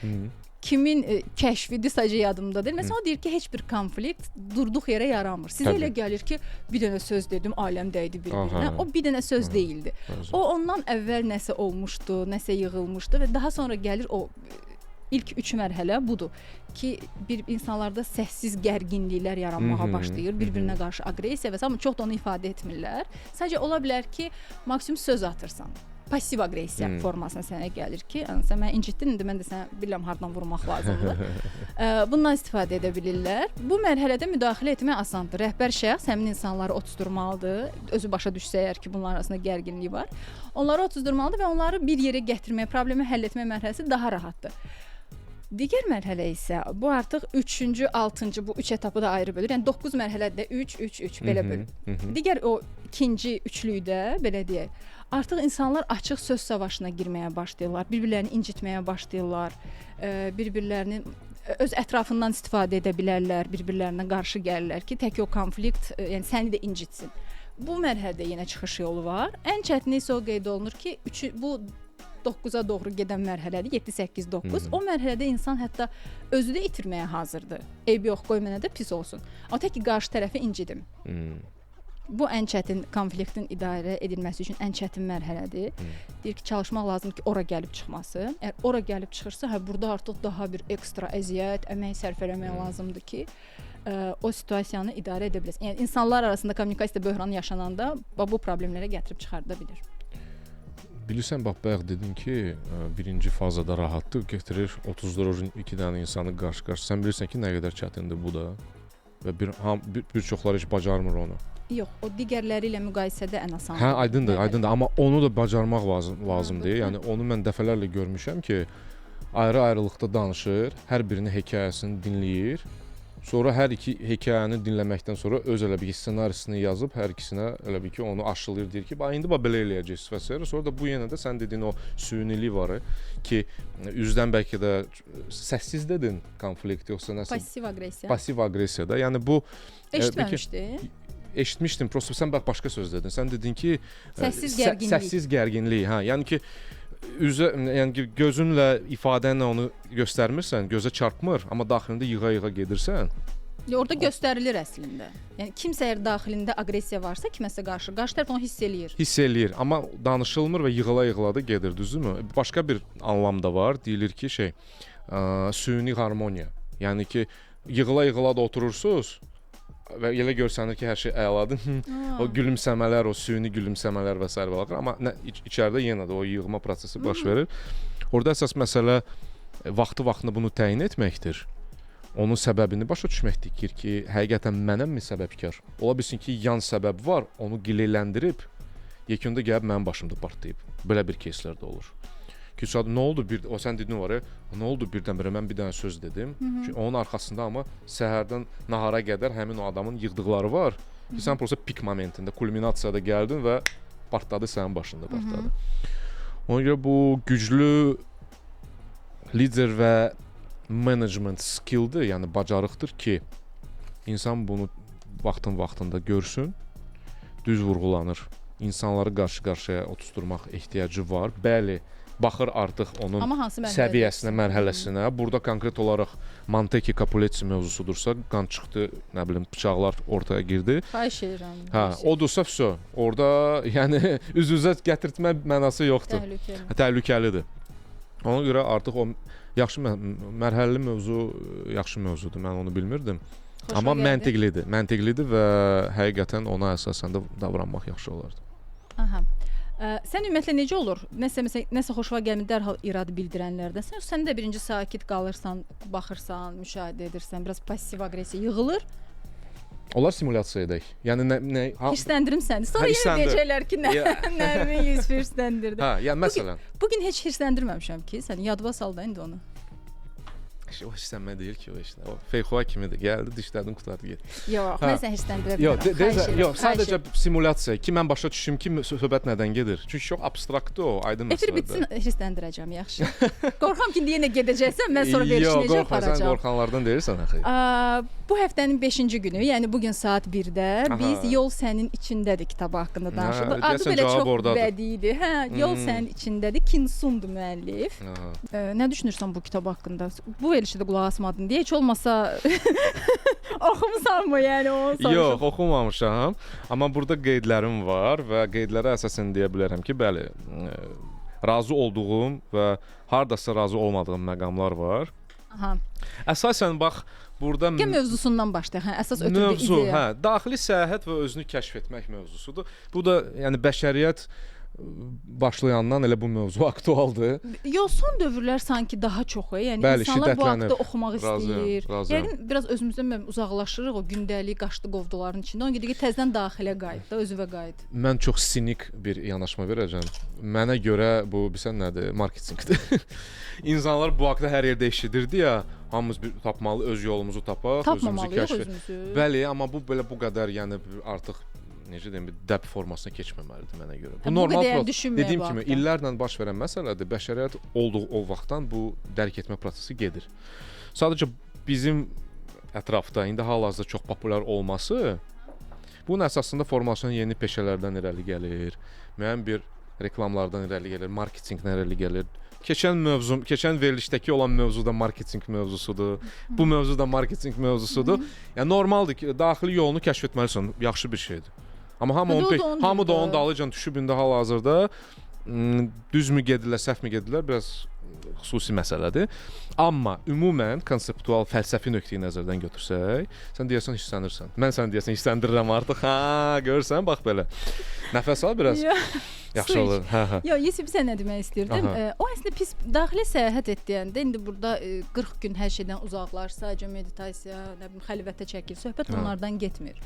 Kimin kəşfidir, sadəcə yadımda deyil. Məsələn, o deyir ki, heç bir konflikt durduq yerə yaranmır. Sizə elə gəlir ki, bir dənə söz dedim, aləm dəydi bir-birinə. O bir dənə söz deyildi. O ondan əvvəl nəsə olmuşdu, nəsə yığılmışdı və daha sonra gəlir o ilk 3 mərhələ budur ki, bir insanlarda səssiz gərginliklər yaranmağa başlayır, bir-birinə qarşı aqressiya və amma çox da onu ifadə etmirlər. Sadəcə ola bilər ki, maksimum söz atırsan. Pasiv aqressiya formasına sənə gəlir ki, sən mənə incitdin, indi mən də sənə bilirəm hardan vurmaq lazımdır. Bundan istifadə edə bilirlər. Bu mərhələdə müdaxilə etmək asandır. Rəhbər şəxs həmin insanları otuzdurmalıdır. Özü başa düşsə əgər ki, bunların arasında gərginlik var. Onları otuzdurmalıdır və onları bir yerə gətirmək, problemi həll etmək mərhələsi daha rahatdır. Digər mərhələ isə bu artıq 3-cü, 6-cı bu 3 etapı da ayrı bölür. Yəni 9 mərhələdə 3, 3, 3 belə bölür. Digər o ikinci üçlükdə belə deyək, artıq insanlar açıq söz savaşına girməyə başlayırlar, bir-birlərini incitməyə başlayırlar, bir-birlərinin öz ətrafından istifadə edə bilərlər, bir-birlərinə qarşı gəlirlər ki, tək o konflikt, yəni səni də incitsin. Bu mərhələdə yenə çıxış yolu var. Ən çətini isə o qeyd olunur ki, bu 9-a doğru gedən mərhələdir, 7, 8, 9. O mərhələdə insan hətta özü də itirməyə hazırdır. Eybi yox, qoy mənə də pis olsun. Amma tək ki, qarşı tərəfi incidim. bu ən çətin konfliktin idarə edilməsi üçün ən çətin mərhələdir. Deyir ki, çalışmaq lazımdır ki, ora gəlib çıxması. Əgər ora gəlib çıxırsa, burada artıq daha bir ekstra əziyyət, əmək sərf eləmək lazımdır ki, o situasiyanı idarə edə biləsən. Yəni insanlar arasında kommunikasiya böhranı yaşananda bu problemlərə gətirib çıxarda bilir.
Bilirsən, bax, bayaq dedin ki, birinci fazada rahatdır, getirir 30 2 dənə insanı qarşı-qarşı. Sən bilirsən ki, nə qədər çətindir bu da və bir çoxları heç bacarmır onu.
Yox, o digərləri ilə müqayisədə ən asandır.
Hə, aydındır, amma onu da bacarmaq lazımdır. Yəni onu mən dəfələrlə görmüşəm ki, ayrı-ayrılıqda danışır, hər birinin hekayəsini dinləyir. Sonra hər iki hekayəni dinləməkdən sonra öz elə bir ssenarisini yazıb hər ikisinə elə bir ki onu aşılayır, deyir ki, indi belə eləyəcəksiniz və s. Sonra da bu yenə də sən dediyin o süyunilik var ki, üzdən bəlkə də səssiz dedin konflikt yoxsa nəsə
passiv aqressiya.
Passiv aqressiya da. Yəni bu
eşitməmişdin?
Eşitmişdim. Prosta sən bax başqa söz dedin. Sən dedin ki,
səssiz gərginlik.
Hə, yəni ki yəni gözünlə, ifadənlə onu göstərmirsən, gözə çarpmır, amma daxilində yığa-yığa gedirsən.
Orada göstərilir əslində. Yəni kimsə əgər daxilində aqressiya varsa, kiməsə qarşı tərəf onu hiss eləyir.
Hiss eləyir, amma danışılmır və yığıla-yığıla da gedir, düzdürmü? Başqa bir anlam da var. Deyilir ki, süni harmoniya. Yəni ki, yığıla-yığıla da oturursunuz və elə görsənir ki, hər şey əladır. O gülümsəmələr, o süni gülümsəmələr və s. var. Amma içəridə yenə də o yığma prosesi baş verir. Orada əsas məsələ vaxtı-vaxtında bunu təyin etməkdir. Onun səbəbini başa düşməkdir ki, həqiqətən mənəmmi səbəbkar? Ola bilsin ki, yan səbəb var, onu gileyləndirib, yekunda gəlib mənim başımda partlayıb. Belə bir keyslər də olur. Ki, nə oldu? O sən dedin var ya, nə oldu birdən-birə mən bir dənə söz dedim. Çünki onun arxasında amma səhərdən nahara qədər həmin o adamın yığdıqları var. Ki, sən prosta pik momentində, kulminasiyada gəldin və partladı sənin başında partladı. Ona görə bu güclü lider və management skilldir, yəni bacarıqdır ki, insan bunu vaxtında görsün, düz vurğulanır. İnsanları qarşı-qarşıya oturtturmaq ehtiyacı var. Bəli, baxır artıq onun səviyyəsinə, mərhələsinə. Burada konkret olaraq Monteki Capuletti mövzusudursa, qan çıxdı, nə bilim, bıçaqlar ortaya girdi.
Xahiş edirəm.
Hə, odursa vəsə, orada yəni üz-üzə gətirtmə mənası yoxdur. Təhlükəlidir. Ona görə artıq o yaxşı mərhələli mövzu yaxşı mövzudur. Mən onu bilmirdim. Amma məntiqlidir və həqiqətən ona əsasən də davranmaq yaxşı olardı.
Aha. Sən ümumiyyətlə necə olur? Nəsə xoşuna gəlmir, dərhal iradə bildirənlərdənsən, yoxsa sən də birinci sakit qalırsan, baxırsan, müşahidə edirsən, biraz passiv aqressiya yığılır?
Onlar simulyasiya edək. Yəni
hirsləndirim səni. Sonra yenə deyəcəklər ki, Nərmin 100 hirsləndirdi.
Hə, yəni məsələn.
Bugün heç hirsləndirməmişəm ki, sən yadıma sal da indi onu.
O hirslənmə deyil ki, o işte. O Feyxuva kimidir. Gəldi, dişlərini qurtardı, getdi.
Yox, mən səni hirsləndirə bilmirəm.
Yox, sadəcə simulyasiya ki, mən başa düşüm ki, söhbət nədən gedir. Çünki çox abstraktdır o, aydın məsələdir.
Efir bitsin, hirsləndirəcəm, yaxşı. Qorxam ki, indi yenə gedəcəksən, mən sonra verişi necə aparacağam.
Yox, sən qorxanlardan deyirsən axı.
Bu həftənin 5-ci günü, yəni bugün saat 1-də biz Yol Sənin içindədir kitabı haqqında danışırıq. Adı belə çox bədidir. Hə, Yol Sənin içindədir. Kim Sundu müəllif. Nə düşünürsən bu kitab haqqında? Bu verişdə də qulaq asmadın deyə heç olmasa oxumusanmı, yəni onu soruşum.
Yox, oxumamışam. Amma burada qeydlərim var və qeydlərə əsasən deyə bilərəm ki, bəli, razı olduğum və hardasa razı olmadığım məqamlar var.
Aha.
Əsasən bax burada
mövzusundan başlayaq. Hə, əsas ötürü ideya.
Hə, daxili səyahət və özünü kəşf etmək mövzusudur. Bu da yəni bəşəriyyət başlayandan elə bu mövzu aktualdır.
Yox, son dövrlər sanki daha çox, yəni
bəli,
insanlar bu haqda oxumaq istəyir.
Razıyam.
Yəni biraz özümüzdən uzaqlaşırıq o gündəlik qaşdı qovduların içində. Ona görə ki, təzədən daxilə qayıt da, özünə qayıt.
Mən çox sinik bir yanaşma verəcəm. Mənə görə bu bilirsən nədir? Marketinqdir. İnsanlar bu haqda hər yerdə eşidirdi ya, hamımız bir tapmalı, öz yolumuzu tapaq, özümüzü kəşf etmək. Bəli, amma bu belə bu qədər, yəni artıq necə deyim, dəb formasına keçməməlidir mənə görə. Bu normal dediyim kimi illərlə baş verən məsələdir. Bəşəriyyət olduğu o vaxtdan bu dərk etmə prosesi gedir. Sadəcə bizim ətrafda indi hal-hazırda çox populyar olması bunun əsasında formasyon yeni peşələrdən irəli gəlir. Müəyyən bir reklamlardan irəli gəlir, marketinqdən irəli gəlir. Keçən verilişdəki olan mövzu da marketinq mövzusudur. Bu mövzu da marketinq mövzusudur. Yəni normaldır ki, daxili yolunu kəşf etməlisən, yaxşı bir şeydir. Amma hamı da onun dalıcan düşüb indi hal-hazırda. Düzmü gedirlər, səhvmi gedirlər, biraz xüsusi məsələdir. Amma ümumən konseptual fəlsəfi nöqteyi nəzərdən götürsək, sən deyəsən hissənirsən. Mən sən deyəsən hissəndirirəm artıq. Ha, görürsən, bax belə. Nəfəs al biraz. Yaxşı olur.
Yo, Yusif sən nə demək istəyirdim? O əslində pis daxili səyahət etdiyəndə indi burada 40 gün hər şeydən uzaqlar, sadəcə meditasiya, nə bilim, xəlvətə çəkil, söhbət onlardan getmir.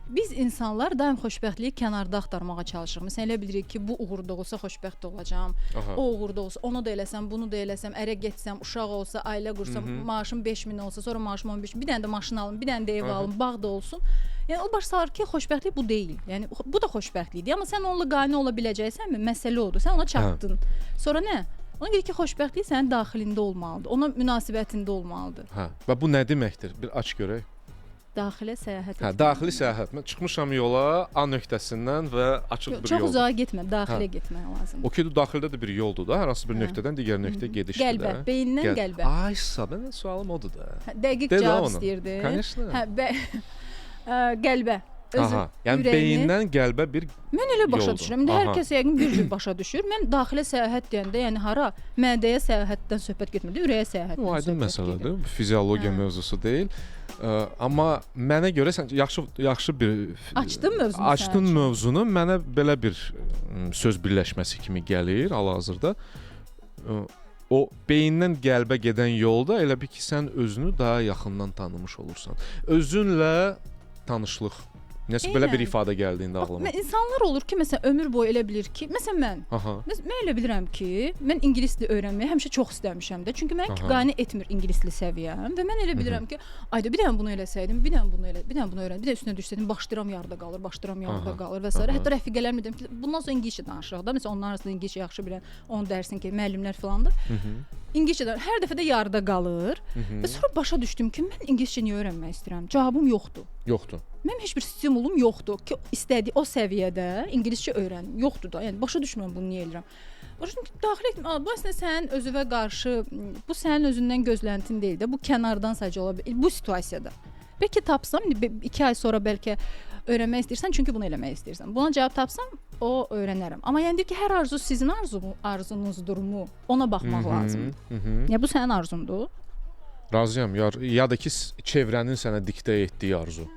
Biz insanlar daim xoşbəxtliyi kənarda axtarmağa çalışırıq. Məsələn, elə bilirik ki, bu uğurda olsa xoşbəxt olacağam. O uğurda olsa, onu da eləsəm, bunu da eləsəm, ərə getsəm, uşaq olsa, ailə qursam, maaşım 5000 olsa, sonra maaşım 15000, bir dənə də maşın alım, bir dənə də ev alım, bağ da olsun. Yəni o baş salır ki, xoşbəxtlik bu deyil. Yəni bu da xoşbəxtlikdir, amma sən onunla qane ola biləcəksənmi? Məsələ odur. Sən ona çatdın. Sonra nə? Ona görə ki, xoşbəxtlik sənin daxilində olmalıdır. Ona münasibətində olmalıdır.
Hə. Və bu nə deməkdir? Bir aç görək.
Daxilə səyahət etmək.
Hə, daxili səyahət. Mən çıxmışam yola A nöqtəsindən və açıq bir yol.
Çox uzağa getmə, daxilə getmək lazımdır.
Okey, daxildə də bir yoldur da, hər hansı bir nöqtədən digər nöqtəyə gedişdir də.
Qəlbə, beyindən qəlbə.
Ay, mənim sualım odur da.
Dəqiq cavab istəyirdi.
Конечно.
Hə, qəlbə.
Aha, yəni beyindən qəlbə bir
Mən elə başa düşürəm. İndi hər kəs yəqin bir cür başa düşür. Mən daxilə səyahət deyəndə, yəni hara mədəyə səyahətdən söhbət getmir, ürəyə səyahətdən söhbət gedir.
Aydın məsələdir. Fiziologiya mövzusu deyil. Amma mənə görə sən yaxşı bir açdın mövzunu. Mənə belə bir söz birləşməsi kimi gəlir hal-hazırda. O beyindən qəlbə gedən yolda elə bir ki, sən özünü daha yaxından tanımış olursan. Özünlə tanışlıq. Nəsə belə bir ifadə gəldi indi ağlıma.
İnsanlar olur ki, məsələn, ömür boyu elə bilir ki, məsələn mən elə bilirəm ki, mən ingilis dili öyrənməyi həmişə çox istəmişəm də. Çünki mən qane etmir ingilis dili səviyyəm və mən elə bilirəm ki, ayda bir dənə bunu eləsəydim, bir dənə bunu öyrəndim, bir də üstünə düşsəydim, başdıram yarıda qalır və s. Hətta rəfiqələrim dedim ki, bundan sonra ingiliscə danışırıq da. Məsələn, onların arasında ingiliscə yaxşı bilən, onu dərsin ki, müəllimlər filandır. İngiliscədən hər dəfə də yarıda qalır. Və sonra başa düşdüm ki, mən ingiliscə niyə öyrənmək istəyirəm? Cavabım yoxdur. Mənim heç bir stimulum yoxdur ki, istədiyi o səviyyədə ingiliscə öyrənim. Yoxdur da. Yəni başa düşmürəm bunu niyə edirəm. Başa düşdüm ki, daxil etmə, bu əslində sənin özünə qarşı, bu sənin özündən gözləntin deyil də, bu kənardan sadəcə ola bilər. Bu situasiyada. Bəlkə tapsam, 2 ay sonra bəlkə öyrənmək istəyirsən, çünki bunu eləmək istəyirsən. Buna cavab tapsam, o öyrənərəm. Amma yəni deyir ki, hər arzu sizin arzunuzdur-mu? Ona baxmaq lazımdır. Ya bu sənin arzundur?
Razıyam. Ya da ki, çevrənin sənə diktə etdiyi arzu.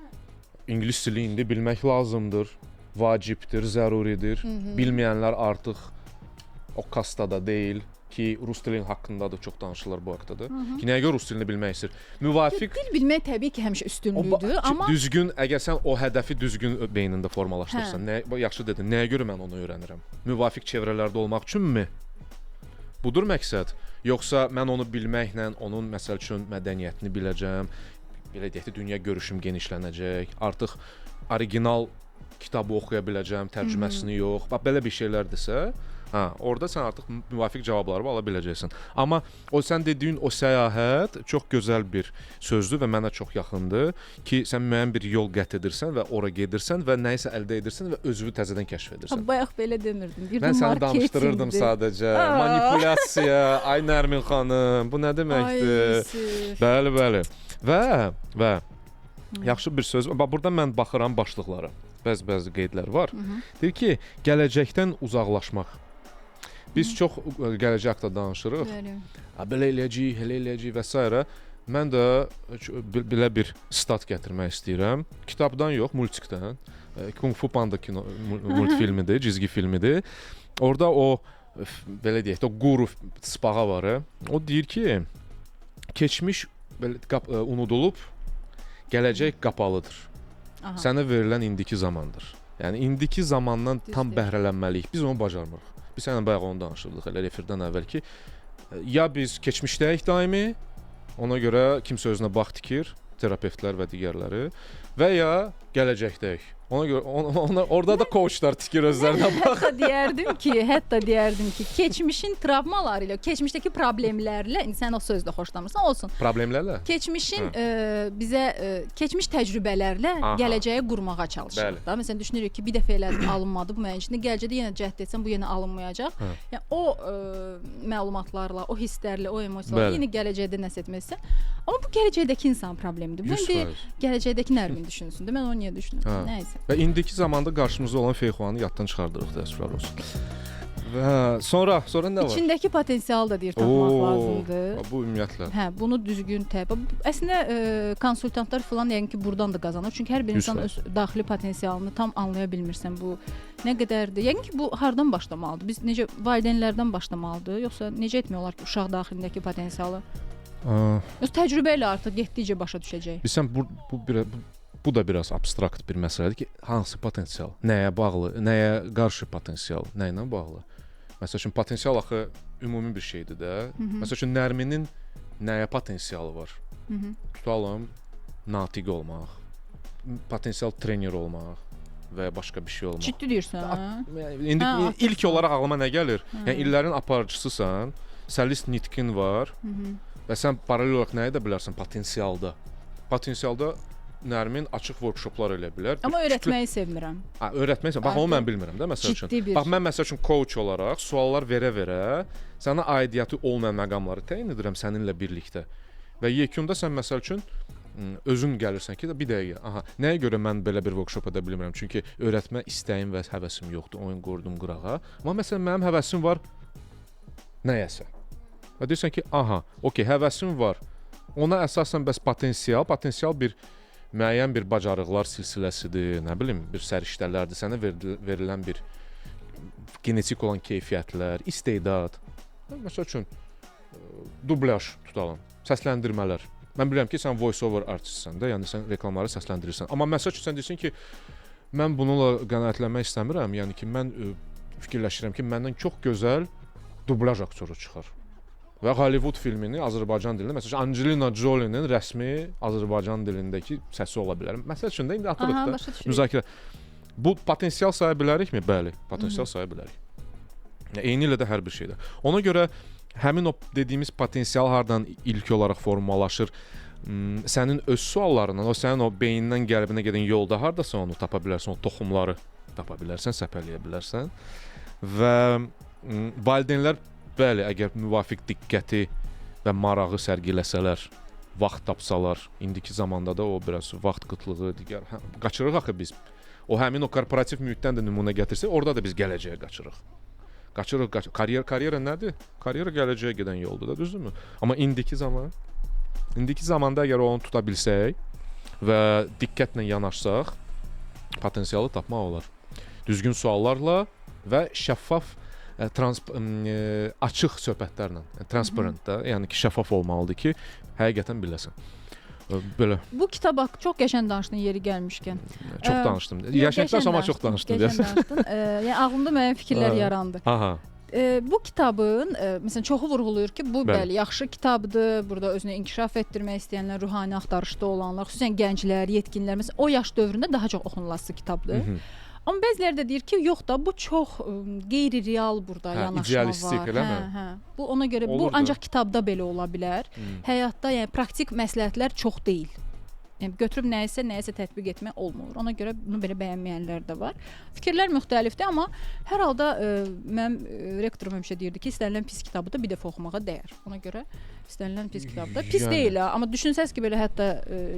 İngilis dili indi bilmək lazımdır, vacibdir, zəruridir. Bilməyənlər artıq o kastada deyil ki, rus dilinin haqqında da çox danışırlar bu haqda da. Ki, nəyə görə rus dilini bilmək istəyir? Müvafiq
dil bilmək təbii ki, həmişə üstünlükdür, amma
düzgün, əgər sən o hədəfi düzgün beynində formalaşdırırsan, yaxşı dedin, nəyə görə mən onu öyrənirəm? Müvafiq çevrələrdə olmaq üçünmü? Budur məqsəd? Yoxsa mən onu bilməklə onun məsəl üçün mədəniyyətini biləcəm, belə deyək də dünya görüşüm genişlənəcək, artıq orijinal kitabı oxuya biləcəm, tərcüməsini yox. Bax belə bir şeylərdirsə, orada sən artıq müvafiq cavabları ala biləcəksən. Amma o sən dediyin o səyahət çox gözəl bir sözdür və mənə çox yaxındır ki, sən müəyyən bir yol qət edirsən və ora gedirsən və nəyisə əldə edirsən və özünü təzədən kəşf edirsən.
Bayaq belə demirdim.
Mən səni danışdırırdım sadəcə. Manipulyasiya, ay Nərmin xanım, bu nə deməkdir? Bəli. Və yaxşı bir söz. Bax burada mən baxıram başlıqlara. Bəzi qeydlər var. Deyir ki, gələcəkdən uzaqlaşmaq. Biz çox gələcək haqqında danışırıq. Belə eləyəcəyik və s. Mən də belə bir stat gətirmək istəyirəm. Kitabdan yox, multikdən. Kung Fu Panda multfilmidir, cizgi filmidir. Orada o, belə deyək də, o quru spağa var. O deyir ki, keçmiş unudulub, gələcək qapalıdır. Sənə verilən indiki zamandır. Yəni indiki zamandan tam bəhrələnməliyik. Biz onu bacarmırıq. Biz sənə bayaq onu danışırdıq elə efirdən əvvəl ki, ya biz keçmişdəyik daimi, ona görə kimsə özünə bax tikir, terapevtlər və digərləri, və ya gələcəkdəyik. Ona görə orada da coachlar tikir özlərinə bax.
Hətta deyərdim ki, keçmişin travmaları ilə, keçmişdəki problemlərlə, indi sən o sözdə xoşlamırsan, olsun.
Problemlərlə?
Keçmişin bizə keçmiş təcrübələrlə gələcəyi qurmağa çalışırıq da. Məsələn düşünürük ki, bir dəfə elədim, alınmadı bu mənim üçün. Gələcəkdə yenə cəhd etsəm bu yenə alınmayacaq. Yəni o məlumatlarla, o hisslərlə, o emosiyalarla yenə gələcəkdə nəsə etməlisən. Amma bu gələcəkdəki insan problemidir. Bu indi gələcəkdəki Nərmin düşünsün də, mən onu niyə düşünürəm? Nəysə.
Və indiki zamanda qarşımızda olan Feyxuanı yaddan çıxardırıq, təəssüflər olsun. Və sonra nə var?
İçindəki potensial da deyir tapmaq lazımdır.
Bu ümumiyyətlə.
Hə, bunu düzgün əslində konsultantlar falan yəqin ki, burdan da qazanır. Çünki hər bir insan öz daxili potensialını tam anlaya bilmirsən. Bu nə qədərdir? Yəqin ki, bu hardan başlamalıdır? Biz necə valideynlərdən başlamalıdır, yoxsa necə etmək olar ki, uşaq daxilindəki potensialı? Yoxsa təcrübə ilə artıq getdikcə başa düşəcək.
Bilirsən, bu da biraz abstrakt bir məsələdir ki, hansı potensial, nəyə bağlı, nəyə qarşı potensial, nə ilə bağlı? Məsəl üçün, potensial axı ümumi bir şeydir də. Məsəl üçün, Nərminin nəyə potensialı var? Tutalım, natiq olmaq, potensial trener olmaq və ya başqa bir şey olmaq.
Ciddi deyirsən?
İndi ilk olaraq ağlıma nə gəlir? Yəni, illərin aparıcısısan, səlist nitqin var və sən paralel olaraq nə edə bilərsən potensialda? Potensialda Nərmin açıq workshoplar elə bilər.
Amma öyrətməyi sevmirəm.
Öyrətməyi sevmirəm. Bax, onu mən bilmirəm də, məsəl üçün. Bax, mən məsəl üçün coach olaraq suallar verə-verə sənə aidiyyəti olmayan məqamları təyin edirəm səninlə birlikdə. Və yekunda sən məsəl üçün özün gəlirsən ki, bir dəqiqə, nəyə görə mən belə bir workshop edə bilmirəm? Çünki öyrətmə istəyim və həvəsim yoxdur. Oyun qoydum qırağa. Amma məsələn, mənim həvəsim var nəyəsə. Və deyirsən ki, okey, həvəsim var. Ona əsasən bəs potensial bir müəyyən bir bacarıqlar silsiləsidir, nə bilim, bir səriştələrdir, sənə verilən bir genetik olan keyfiyyətlər, istedad. Məsəl üçün, dublyaj tutalım, səsləndirmələr. Mən bilirəm ki, sən voice-over artistsən də, yəni sən reklamları səsləndirirsən. Amma məsəl üçün, sən deyirsən ki, mən bununla qənaətlənmək istəmirəm, yəni ki, mən fikirləşirəm ki, məndən çox gözəl dublyaj aktyoru çıxar. Və Hollywood filmini Azərbaycan dilində, məsələn, Angelina Jolie'nin rəsmi Azərbaycan dilindəki səsi ola bilər. Məsəl üçün də indi atırıq da müzakirə. Bu potensial saya bilərikmi? Bəli, potensial saya bilərik. Eyni ilə də hər bir şeydə. Ona görə həmin o dediyimiz potensial hardan ilk olaraq formalaşır? Sənin öz suallarından, o sənin o beynindən qəlbinə gedən yolda hardasa onu tapa bilərsən, o toxumları tapa bilərsən, səpələyə bilərsən. Və valideynlər bəli, əgər müvafiq diqqəti və marağı sərgiləsələr, vaxt tapsalar, indiki zamanda da o biraz vaxt qıtlığı, digər qaçırıq axı biz. O həmin o korporativ mühitdən də nümunə gətirsə, orada da biz gələcəyə qaçırıq. Karyera nədir? Karyera gələcəyə gedən yoldur da, düzdürmü? Amma indiki zamanda əgər onu tuta bilsək və diqqətlə yanaşsaq, potensialı tapmaq olar. Düzgün suallarla və şəffaf açıq söhbətlərlə, transparent da, yəni ki, şəffaf olmalıdır ki, həqiqətən biləsən. Belə.
Bu kitaba çox qəşəng danışdın yeri gəlmişkən.
Çox danışdım. Yaşayacaqsan amma çox danışdın.
Yəni ağlımda müəyyən fikirlər yarandı. Bu kitabın, məsələn, çoxu vurğulayır ki, bu bəli, yaxşı kitabdır. Burada özünü inkişaf etdirmək istəyənlər, ruhani axtarışda olanlar, xüsusən gənclər, yetkinlər, məsələn, o yaş dövründə daha çox oxunulası kitabdır. Amma bəziləri də deyir ki, yox da, bu çox qeyri-real burada yanaşma
idealistik,
var.
Eləmi?
Bu ona görə bu ancaq kitabda belə ola bilər. Həyatda yəni praktik məsləhətlər çox deyil. Yəni götürüb nəyisə tətbiq etmək olmur. Ona görə bunu belə bəyənməyənlər də var. Fikirlər müxtəlifdir, amma hər halda mənim rektorum həmişə deyirdi ki, istənilən pis kitabı da bir dəfə oxumağa dəyər. Ona görə istənilən pis kitab da pis deyil, amma düşünsəz ki, belə hətta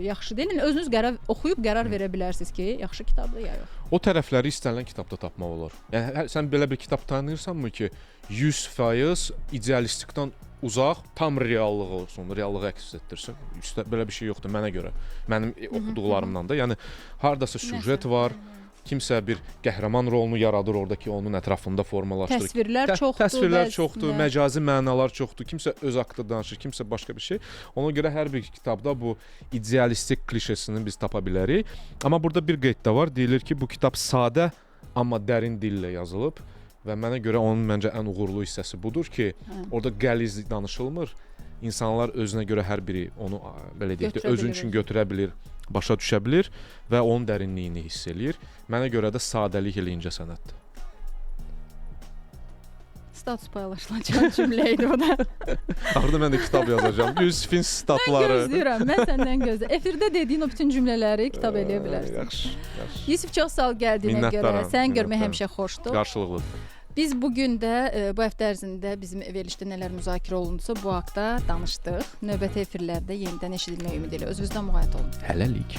yaxşı deyil. Yəni özünüz oxuyub qərar verə bilərsiniz ki, yaxşı kitabdır ya yox.
O tərəfləri istənilən kitabda tapmaq olar. Yəni sən belə bir kitab tanıyırsanmı ki, 100% idealistikdən uzaq, tam reallıq olsun, reallığı əks etdirsin. Belə bir şey yoxdur mənə görə. Mənim oxuduqlarımdan da. Yəni hardasa süjet var, kimsə bir qəhrəman rolunu yaradır oradakı onun ətrafında formalaşdırır.
Təsvirlər
çoxdur, məcazi mənalar çoxdur. Kimsə öz haqqında danışır, kimsə başqa bir şey. Ona görə hər bir kitabda bu idealistik klişesini biz tapa bilərik. Amma burada bir qeyd də var. Deyilir ki, bu kitab sadə, amma dərin dillə yazılıb. Və mənə görə onun məncə ən uğurlu hissəsi budur ki, orada qəliz danışılmır. İnsanlar özünə görə hər biri onu belə deyək də özün üçün götürə bilir, başa düşə bilir və onun dərinliyini hiss eləyir. Mənə görə də sadəlik elə incə sənətdir.
Status paylaşılacaq cümlə idi o da.
Orada mən də kitab yazacağım. Yusifin statları.
Mən gözləyirəm, mən səndən gözləyirəm. Efirdə dediyin o bütün cümlələri kitab eləyə bilərsən.
Yaxşı.
Yusif, çox sağ ol gəldiyinə görə. Səni görmək həmişə xoşdur.
Qarşılıqlıdır.
Biz bugün də bu həftə ərzində bizim verilişdə nələr müzakirə olundusa bu haqda danışdıq. Növbəti efirlərdə yenidən eşidilmək ümidi ilə özünüzdən müğayət olun.
Hələlik.